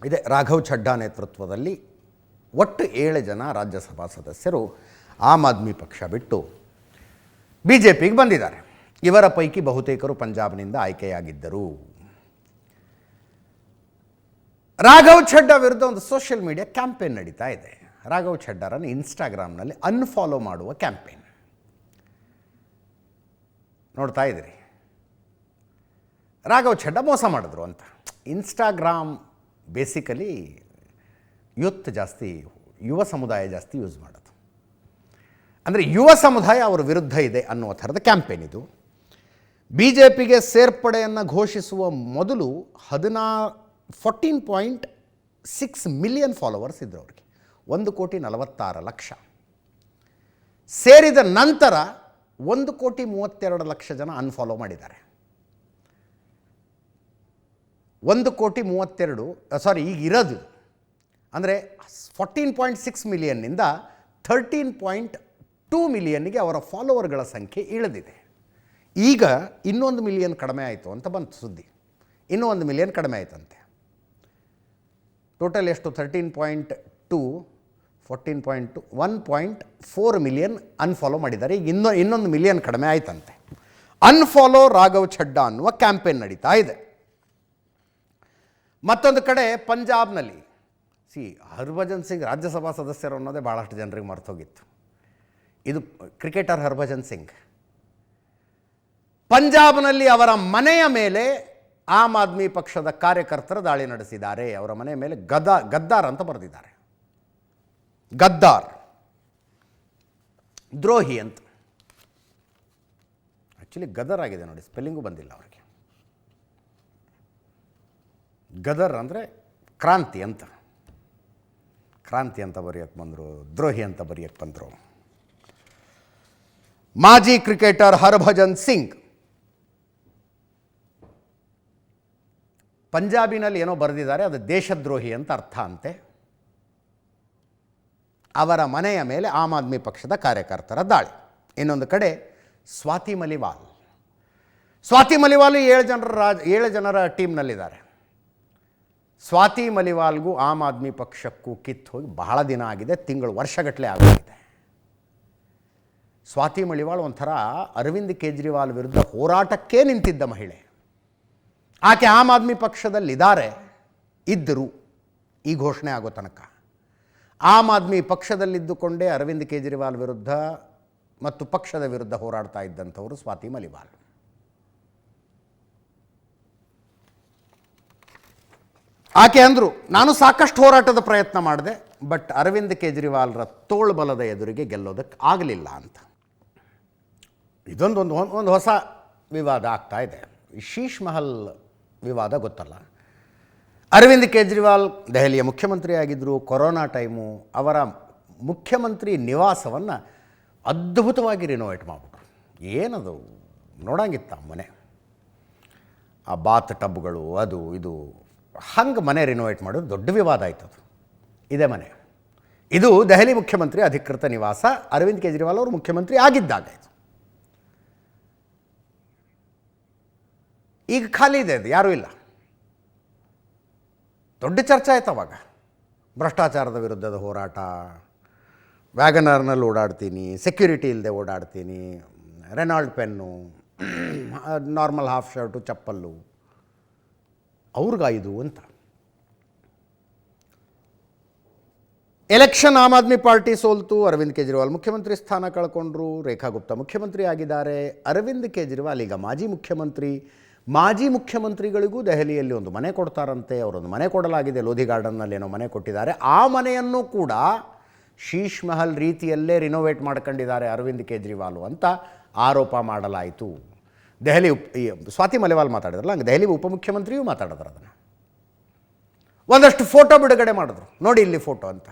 ಇದೆ. ರಾಘವ್ ಛಡ್ಡಾ ನೇತೃತ್ವದಲ್ಲಿ ಒಟ್ಟು 7 ಜನ ರಾಜ್ಯಸಭಾ ಸದಸ್ಯರು ಆಮ್ ಆದ್ಮಿ ಪಕ್ಷ ಬಿಟ್ಟು BJPಗೆ ಬಂದಿದ್ದಾರೆ. ಇವರ ಪೈಕಿ ಬಹುತೇಕರು ಪಂಜಾಬ್ನಿಂದ ಆಯ್ಕೆಯಾಗಿದ್ದರು. ರಾಘವ್ ಛಡ್ಡಾ ವಿರುದ್ಧ ಒಂದು ಸೋಷಿಯಲ್ ಮೀಡಿಯಾ ಕ್ಯಾಂಪೇನ್ ನಡೀತಾ ಇದೆ. ರಾಘವ್ ಛಡ್ಡಾರನ್ನು ಇನ್ಸ್ಟಾಗ್ರಾಮ್ನಲ್ಲಿ ಅನ್ಫಾಲೋ ಮಾಡುವ ಕ್ಯಾಂಪೇನ್ ನೋಡ್ತಾ ಇದ್ದೀರಿ. ರಾಘವ್ ಛಡ್ಡಾ ಮೋಸ ಮಾಡಿದ್ರು ಅಂತ. ಇನ್ಸ್ಟಾಗ್ರಾಮ್ ಬೇಸಿಕಲಿ ಯುವ ಸಮುದಾಯ ಜಾಸ್ತಿ ಯೂಸ್ ಮಾಡೋದು. ಅಂದರೆ ಯುವ ಸಮುದಾಯ ಅವರ ವಿರುದ್ಧ ಇದೆ ಅನ್ನುವ ಥರದ ಕ್ಯಾಂಪೇನ್ ಇದು. BJPಗೆ ಸೇರ್ಪಡೆಯನ್ನು ಘೋಷಿಸುವ ಮೊದಲು 14.6 ಮಿಲಿಯನ್ ಫಾಲೋವರ್ಸ್ ಇದ್ದರು ಅವರಿಗೆ. 1,46,00,000. ಸೇರಿದ ನಂತರ 1,32,00,000 ಜನ ಅನ್ಫಾಲೋ ಮಾಡಿದ್ದಾರೆ. 1,32,00,000 ಈಗ ಇರೋದು ಅಂದರೆ 14.6 ಮಿಲಿಯನ್ನಿಂದ 13.2 ಮಿಲಿಯನ್ಗೆ ಅವರ ಫಾಲೋವರ್ಗಳ ಸಂಖ್ಯೆ ಇಳಿದಿದೆ. ಈಗ ಇನ್ನೊಂದು ಮಿಲಿಯನ್ ಕಡಿಮೆ ಆಯಿತು ಅಂತ ಬಂತು ಸುದ್ದಿ. ಇನ್ನೂ 1 ಮಿಲಿಯನ್ ಕಡಿಮೆ ಆಯ್ತಂತೆ. ಟೋಟಲ್ ಎಷ್ಟು? 13.2, 14.2, 1.4 ಮಿಲಿಯನ್ ಅನ್ಫಾಲೋ ಮಾಡಿದ್ದಾರೆ. ಈಗ ಇನ್ನೊಂದು ಮಿಲಿಯನ್ ಕಡಿಮೆ ಆಯ್ತಂತೆ. ಅನ್ಫಾಲೋ ರಾಘವ್ ಛಡ್ಡಾ ಅನ್ನುವ ಕ್ಯಾಂಪೇನ್ ನಡೀತಾ ಇದೆ. ಮತ್ತೊಂದು ಕಡೆ ಪಂಜಾಬ್ನಲ್ಲಿ ಹರ್ಭಜನ್ ಸಿಂಗ್ ರಾಜ್ಯಸಭಾ ಸದಸ್ಯರು ಅನ್ನೋದೇ ಭಾಳಷ್ಟು ಜನರಿಗೆ ಮರ್ತೋಗಿತ್ತು. ಇದು ಕ್ರಿಕೆಟರ್ ಹರ್ಭಜನ್ ಸಿಂಗ್. ಪಂಜಾಬ್ನಲ್ಲಿ ಅವರ ಮನೆಯ ಮೇಲೆ ಆಮ್ ಆದ್ಮಿ ಪಕ್ಷದ ಕಾರ್ಯಕರ್ತರು ದಾಳಿ ನಡೆಸಿದ್ದಾರೆ. ಅವರ ಮನೆಯ ಮೇಲೆ ಗದ್ದಾರ್ ಅಂತ ಬರೆದಿದ್ದಾರೆ. ಗದ್ದಾರ್, ದ್ರೋಹಿ ಅಂತ. ಆ್ಯಕ್ಚುಲಿ ಗದರ್ ಆಗಿದೆ ನೋಡಿ, ಸ್ಪೆಲ್ಲಿಂಗು ಬಂದಿಲ್ಲ ಅವರಿಗೆ. ಗದರ್ ಅಂದರೆ ಕ್ರಾಂತಿ ಅಂತ ಬರೆಯಕ್ಕೆ ಬಂದರು, ದ್ರೋಹಿ ಅಂತ ಬರೆಯಕ್ಕೆ ಬಂದರು. ಮಾಜಿ ಕ್ರಿಕೆಟರ್ ಹರ್ಭಜನ್ ಸಿಂಗ್ ಪಂಜಾಬಿನಲ್ಲಿ ಏನೋ ಬರೆದಿದ್ದಾರೆ, ಅದು ದೇಶದ್ರೋಹಿ ಅಂತ ಅರ್ಥ ಅಂತೆ. ಅವರ ಮನೆಯ ಮೇಲೆ ಆಮ್ ಆದ್ಮಿ ಪಕ್ಷದ ಕಾರ್ಯಕರ್ತರ ದಾಳಿ. ಇನ್ನೊಂದು ಕಡೆ ಸ್ವಾತಿ ಮಲಿವಾಲ್ 7 ಜನರ ಟೀಮ್ನಲ್ಲಿದ್ದಾರೆ. ಸ್ವಾತಿ ಮಲಿವಾಲ್ಗೂ ಆಮ್ ಆದ್ಮಿ ಪಕ್ಷಕ್ಕೂ ಕಿತ್ತು ಹೋಗಿ ಬಹಳ ದಿನ ಆಗಿದೆ, ವರ್ಷಗಟ್ಟಲೆ ಆಗಿದೆ. ಸ್ವಾತಿ ಮಲಿವಾಲ್ ಒಂಥರ ಅರವಿಂದ್ ಕೇಜ್ರಿವಾಲ್ ವಿರುದ್ಧ ಹೋರಾಟಕ್ಕೆ ನಿಂತಿದ್ದ ಮಹಿಳೆ. ಆಕೆ ಆಮ್ ಆದ್ಮಿ ಇದ್ದರು ಈ ಘೋಷಣೆ ಆಗೋ ತನಕ. ಆಮ್ ಆದ್ಮಿ ಪಕ್ಷದಲ್ಲಿದ್ದುಕೊಂಡೇ ಅರವಿಂದ್ ಕೇಜ್ರಿವಾಲ್ ವಿರುದ್ಧ ಮತ್ತು ಪಕ್ಷದ ವಿರುದ್ಧ ಹೋರಾಡ್ತಾ ಇದ್ದಂಥವರು ಸ್ವಾತಿ ಮಲಿವಾಲ್. ಆಕೆ ಅಂದರು, ನಾನು ಸಾಕಷ್ಟು ಹೋರಾಟದ ಪ್ರಯತ್ನ ಮಾಡಿದೆ, ಬಟ್ ಅರವಿಂದ್ ಕೇಜ್ರಿವಾಲ್ರ ತೋಳ್ಬಲದ ಎದುರಿಗೆ ಗೆಲ್ಲೋದಕ್ಕೆ ಆಗಲಿಲ್ಲ ಅಂತ. ಒಂದು ಹೊಸ ವಿವಾದ ಆಗ್ತಾ ಇದೆ. ಶೀಶ್ ಮಹಲ್ ವಿವಾದ ಗೊತ್ತಲ್ಲ. ಅರವಿಂದ್ ಕೇಜ್ರಿವಾಲ್ ದೆಹಲಿಯ ಮುಖ್ಯಮಂತ್ರಿ ಆಗಿದ್ದರು. ಕೊರೋನಾ ಟೈಮು ಅವರ ಮುಖ್ಯಮಂತ್ರಿ ನಿವಾಸವನ್ನು ಅದ್ಭುತವಾಗಿ ರಿನೋವೇಟ್ ಮಾಡಿಬಿಟ್ರು. ಏನದು ನೋಡಂಗಿತ್ತ ಮನೆ, ಆ ಬಾತ್ ಟಬ್ಗಳು, ಅದು ಇದು, ಹಂಗೆ ಮನೆ ರಿನೋವೇಟ್ ಮಾಡೋದು ದೊಡ್ಡ ವಿವಾದ ಆಯ್ತದು. ಇದೇ ಮನೆ, ಇದು ದೆಹಲಿ ಮುಖ್ಯಮಂತ್ರಿ ಅಧಿಕೃತ ನಿವಾಸ. ಅರವಿಂದ್ ಕೇಜ್ರಿವಾಲ್ ಅವರು ಮುಖ್ಯಮಂತ್ರಿ ಆಗಿದ್ದಾಗ ಇದು. ಈಗ ಖಾಲಿ ಇದೆ, ಅದು ಯಾರೂ ಇಲ್ಲ. ದೊಡ್ಡ ಚರ್ಚೆ ಆಯ್ತು ಅವಾಗ. ಭ್ರಷ್ಟಾಚಾರದ ವಿರುದ್ಧದ ಹೋರಾಟ, ವ್ಯಾಗನರ್ನಲ್ಲಿ ಓಡಾಡ್ತೀನಿ, ಸೆಕ್ಯೂರಿಟಿ ಇಲ್ಲದೆ ಓಡಾಡ್ತೀನಿ, Reynolds pen, normal half shirt, chappal, ಅವ್ರಿಗಾಯಿದು ಅಂತ. ಎಲೆಕ್ಷನ್ ಆಮ್ ಆದ್ಮಿ ಪಾರ್ಟಿ ಸೋಲ್ತು. ಅರವಿಂದ್ ಕೇಜ್ರಿವಾಲ್ ಮುಖ್ಯಮಂತ್ರಿ ಸ್ಥಾನ ಕಳ್ಕೊಂಡ್ರು. ರೇಖಾ ಗುಪ್ತಾ ಮುಖ್ಯಮಂತ್ರಿ ಆಗಿದ್ದಾರೆ. ಅರವಿಂದ್ ಕೇಜ್ರಿವಾಲ್ ಈಗ ಮಾಜಿ ಮುಖ್ಯಮಂತ್ರಿಗಳಿಗೂ ದೆಹಲಿಯಲ್ಲಿ ಒಂದು ಮನೆ ಕೊಡ್ತಾರಂತೆ. ಅವರೊಂದು ಮನೆ ಕೊಡಲಾಗಿದೆ, ಲೋಧಿ ಗಾರ್ಡನ್ನಲ್ಲಿ ಏನೋ ಮನೆ ಕೊಟ್ಟಿದ್ದಾರೆ. ಆ ಮನೆಯನ್ನು ಕೂಡ ಶೀಶ್ ಮಹಲ್ ರೀತಿಯಲ್ಲೇ ರಿನೋವೇಟ್ ಮಾಡ್ಕೊಂಡಿದ್ದಾರೆ ಅರವಿಂದ್ ಕೇಜ್ರಿವಾಲ್ ಅಂತ ಆರೋಪ ಮಾಡಲಾಯಿತು. ದೆಹಲಿ ಸ್ವಾತಿ ಮಲಿವಾಲ್ ಮಾತಾಡಿದ್ರಲ್ಲ, ಹಂಗೆ ದೆಹಲಿ ಉಪಮುಖ್ಯಮಂತ್ರಿಯೂ ಮಾತಾಡಿದ್ರು. ಅದನ್ನು ಒಂದಷ್ಟು ಫೋಟೋ ಬಿಡುಗಡೆ ಮಾಡಿದ್ರು, ನೋಡಿ ಇಲ್ಲಿ ಫೋಟೋ ಅಂತ.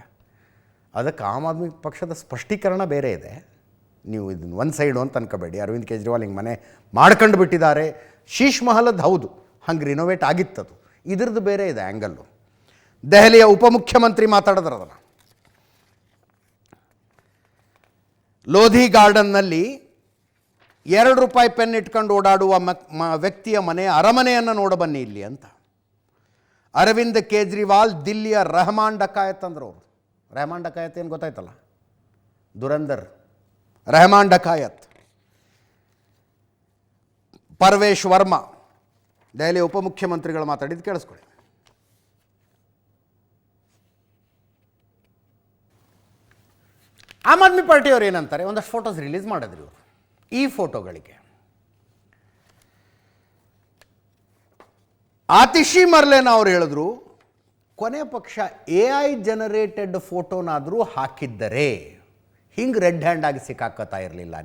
ಅದಕ್ಕೆ ಆಮ್ ಆದ್ಮಿ ಪಕ್ಷದ ಸ್ಪಷ್ಟೀಕರಣ ಬೇರೆ ಇದೆ. ನೀವು ಇದನ್ನು ಒಂದು ಸೈಡು ಅಂತ ಅನ್ಕೋಬೇಡಿ. ಅರವಿಂದ್ ಕೇಜ್ರಿವಾಲ್ ಹಿಂಗೆ ಮನೆ ಮಾಡ್ಕೊಂಡು ಬಿಟ್ಟಿದ್ದಾರೆ. ಶೀಶ್ ಮಹಲದ್ದು ಹೌದು, ಹಂಗೆ ರಿನೋವೇಟ್ ಆಗಿತ್ತದು. ಇದ್ರದ್ದು ಬೇರೆ ಇದೆ ಆ್ಯಂಗಲ್ಲು. ದೆಹಲಿಯ ಉಪಮುಖ್ಯಮಂತ್ರಿ ಮಾತಾಡಿದ್ರು ಅದನ್ನು. ಲೋಧಿ ಗಾರ್ಡನ್ನಲ್ಲಿ ₹2 ಪೆನ್ ಇಟ್ಕೊಂಡು ಓಡಾಡುವ ವ್ಯಕ್ತಿಯ ಮನೆ, ಅರಮನೆಯನ್ನು ನೋಡಬನ್ನಿ ಇಲ್ಲಿ ಅಂತ. ಅರವಿಂದ್ ಕೇಜ್ರಿವಾಲ್ ದಿಲ್ಲಿಯ ರೆಹಮಾನ್ ಡಕಾಯತ್ ಅಂದರು ಅವರು. ರೆಹಮಾನ್ ಡಕಾಯತ್ ಏನು ಗೊತ್ತಾಯ್ತಲ್ಲ, ದುರಂದರ್ ರೆಹಮಾನ್ ಡಕಾಯತ್. ಪರ್ವೇಶ್ ವರ್ಮಾ ದೆಹಲಿ ಉಪಮುಖ್ಯಮಂತ್ರಿಗಳು ಮಾತಾಡಿದ್ದು ಕೇಳಿಸ್ಕೊಳ್ಳಿ. ಆಮ್ ಆದ್ಮಿ ಪಾರ್ಟಿಯವರು ಏನಂತಾರೆ, ಒಂದಷ್ಟು ಫೋಟೋಸ್ ರಿಲೀಸ್ ಮಾಡಿದ್ರಿ ಇವರು. ಈ ಫೋಟೋಗಳಿಗೆ ಆತಿಶಿ ಮರ್ಲೇನ ಅವ್ರು ಹೇಳಿದ್ರು, ಕೊನೆ ಪಕ್ಷ AI ಜನರೇಟೆಡ್ ಫೋಟೋನಾದರೂ ಹಾಕಿದ್ದರೆ ಹಿಂಗೆ ರೆಡ್ ಹ್ಯಾಂಡ್ ಆಗಿ ಸಿಕ್ಕಾಕತ್ತಾ ಇರಲಿಲ್ಲ.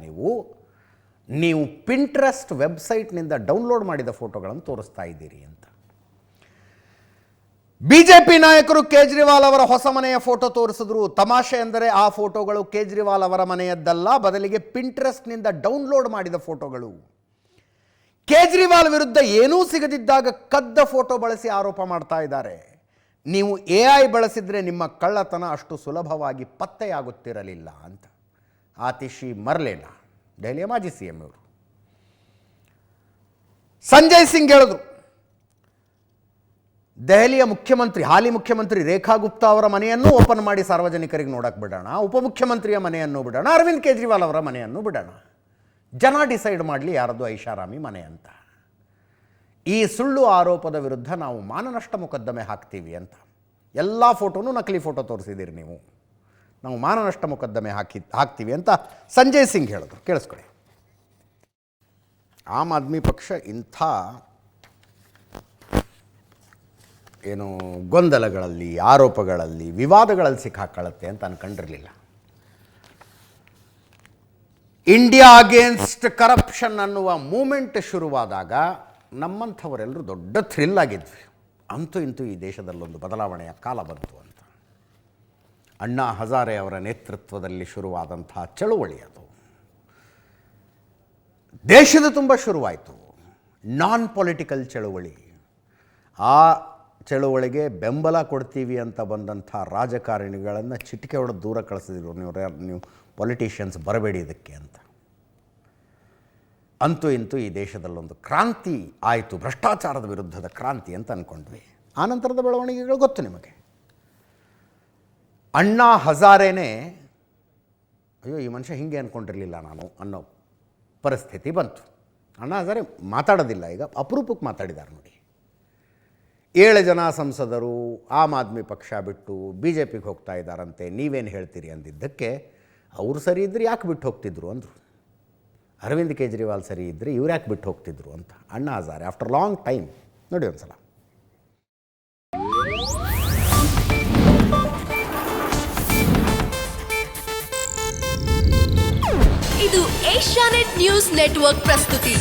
ನೀವು ಪಿಂಟ್ರೆಸ್ಟ್ ವೆಬ್ಸೈಟ್ನಿಂದ ಡೌನ್ಲೋಡ್ ಮಾಡಿದ ಫೋಟೋಗಳನ್ನು ತೋರಿಸ್ತಾ ಇದ್ದೀರಿ ಅಂತ. ಬಿಜೆಪಿ ನಾಯಕರು ಕೇಜ್ರಿವಾಲ್ ಅವರ ಹೊಸ ಮನೆಯ ಫೋಟೋ ತೋರಿಸಿದ್ರು. ತಮಾಷೆ ಎಂದರೆ ಆ ಫೋಟೋಗಳು ಕೇಜ್ರಿವಾಲ್ ಅವರ ಮನೆಯದ್ದಲ್ಲ, ಬದಲಿಗೆ ಪಿಂಟ್ರೆಸ್ಟ್ನಿಂದ ಡೌನ್ಲೋಡ್ ಮಾಡಿದ ಫೋಟೋಗಳು. ಕೇಜ್ರಿವಾಲ್ ವಿರುದ್ಧ ಏನೂ ಸಿಗದಿದ್ದಾಗ ಕದ್ದ ಫೋಟೋ ಬಳಸಿ ಆರೋಪ ಮಾಡ್ತಾ ಇದ್ದಾರೆ. ನೀವು AI ಬಳಸಿದರೆ ನಿಮ್ಮ ಕಳ್ಳತನ ಅಷ್ಟು ಸುಲಭವಾಗಿ ಪತ್ತೆಯಾಗುತ್ತಿರಲಿಲ್ಲ ಅಂತ ಆತಿಶಿ ಮರ್ಲೇನಾ, ದೆಹಲಿಯ ಮಾಜಿ CM ಇವರು. ಸಂಜಯ್ ಸಿಂಗ್ ಹೇಳಿದ್ರು, ದೆಹಲಿಯ ಹಾಲಿ ಮುಖ್ಯಮಂತ್ರಿ ರೇಖಾ ಗುಪ್ತಾ ಅವರ ಮನೆಯನ್ನು ಓಪನ್ ಮಾಡಿ ಸಾರ್ವಜನಿಕರಿಗೆ ನೋಡಕ್ಕೆ ಬಿಡೋಣ, ಉಪಮುಖ್ಯಮಂತ್ರಿಯ ಮನೆಯನ್ನು ಬಿಡೋಣ, ಅರವಿಂದ್ ಕೇಜ್ರಿವಾಲ್ ಅವರ ಮನೆಯನ್ನು ಬಿಡೋಣ, ಜನ ಡಿಸೈಡ್ ಮಾಡಲಿ ಯಾರದು ಐಷಾರಾಮಿ ಮನೆ ಅಂತ. ಈ ಸುಳ್ಳು ಆರೋಪದ ವಿರುದ್ಧ ನಾವು ಮಾನನಷ್ಟ ಮೊಕದ್ದಮೆ ಹಾಕ್ತೀವಿ ಅಂತ. ಎಲ್ಲ ಫೋಟೋನು ನಕಲಿ ಫೋಟೋ ತೋರಿಸಿದ್ದೀರಿ ನೀವು, ನಾವು ಮಾನನಷ್ಟ ಮೊಕದ್ದಮೆ ಹಾಕ್ತೀವಿ ಅಂತ ಸಂಜಯ್ ಸಿಂಗ್ ಹೇಳಿದ್ರು. ಕೇಳಿಸ್ಕೊಳ್ಳಿ. ಆಮ್ ಆದ್ಮಿ ಪಕ್ಷ ಇಂಥ ಏನು ಗೊಂದಲಗಳಲ್ಲಿ, ಆರೋಪಗಳಲ್ಲಿ, ವಿವಾದಗಳಲ್ಲಿ ಸಿಕ್ಕಾಕೊಳ್ಳುತ್ತೆ ಅಂತ ಅನ್ಕೊಂಡಿರಲಿಲ್ಲ. ಇಂಡಿಯಾ ಅಗೇನ್ಸ್ಟ್ ಕರಪ್ಷನ್ ಅನ್ನುವ ಮೂಮೆಂಟ್ ಶುರುವಾದಾಗ ನಮ್ಮಂಥವರೆಲ್ಲರೂ ದೊಡ್ಡ ಥ್ರಿಲ್ ಆಗಿದ್ವಿ. ಅಂತೂ ಇಂತೂ ಈ ದೇಶದಲ್ಲೊಂದು ಬದಲಾವಣೆಯ ಕಾಲ ಬಂತು ಅಂತ. ಅಣ್ಣಾ ಹಜಾರೆ ಅವರ ನೇತೃತ್ವದಲ್ಲಿ ಶುರುವಾದಂಥ ಚಳುವಳಿ ಅದು ದೇಶದ ತುಂಬ ಶುರುವಾಯಿತು. ನಾನ್ ಪೊಲಿಟಿಕಲ್ ಚಳುವಳಿ. ಆ ಚಳುವಳಿಗೆ ಬೆಂಬಲ ಕೊಡ್ತೀವಿ ಅಂತ ಬಂದಂಥ ರಾಜಕಾರಣಿಗಳನ್ನು ಚಿಟಿಕೆ ಹೊಡೆದು ದೂರ ಕಳಿಸಿದ್ರು. ನೀವು ಪೊಲಿಟಿಷಿಯನ್ಸ್ ಬರಬೇಡಿ ಇದಕ್ಕೆ ಅಂತ. ಅಂತೂ ಇಂತೂ ಈ ದೇಶದಲ್ಲೊಂದು ಕ್ರಾಂತಿ ಆಯಿತು, ಭ್ರಷ್ಟಾಚಾರದ ವಿರುದ್ಧದ ಕ್ರಾಂತಿ ಅಂತ ಅಂದ್ಕೊಂಡ್ವಿ. ಆನಂತರದ ಬೆಳವಣಿಗೆಗಳು ಗೊತ್ತು ನಿಮಗೆ. ಅಣ್ಣಾ ಹಜಾರೆನೇ ಅಯ್ಯೋ ಈ ಮನುಷ್ಯ ಹಿಂಗೆ ಅಂದ್ಕೊಂಡಿರಲಿಲ್ಲ ನಾನು ಅನ್ನೋ ಪರಿಸ್ಥಿತಿ ಬಂತು. ಅಣ್ಣಾ ಹಜಾರೆ ಮಾತಾಡೋದಿಲ್ಲ, ಈಗ ಅಪರೂಪಕ್ಕೆ ಮಾತಾಡಿದ್ದಾರೆ ನೋಡಿ. 7 ಜನ ಸಂಸದರು ಆಮ್ ಆದ್ಮಿ ಪಕ್ಷ ಬಿಟ್ಟು BJPಗೆ ಹೋಗ್ತಾ ಇದ್ದಾರಂತೆ, ನೀವೇನು ಹೇಳ್ತೀರಿ ಅಂದಿದ್ದಕ್ಕೆ ಅವರು ಸರಿ ಇದ್ದರೆ ಯಾಕೆ ಬಿಟ್ಟು ಹೋಗ್ತಿದ್ರು ಅಂದರು. ಅರವಿಂದ್ ಕೇಜ್ರಿವಾಲ್ ಸರಿ ಇದ್ದರೆ ಇವ್ರು ಯಾಕೆ ಬಿಟ್ಟು ಹೋಗ್ತಿದ್ರು ಅಂತ Anna Hazare after long time. ನೋಡಿ ಒಂದು ಸಲ. ಇದು ಏಷ್ಯಾನೆಟ್ ನ್ಯೂಸ್ ನೆಟ್ವರ್ಕ್ ಪ್ರಸ್ತುತಿ.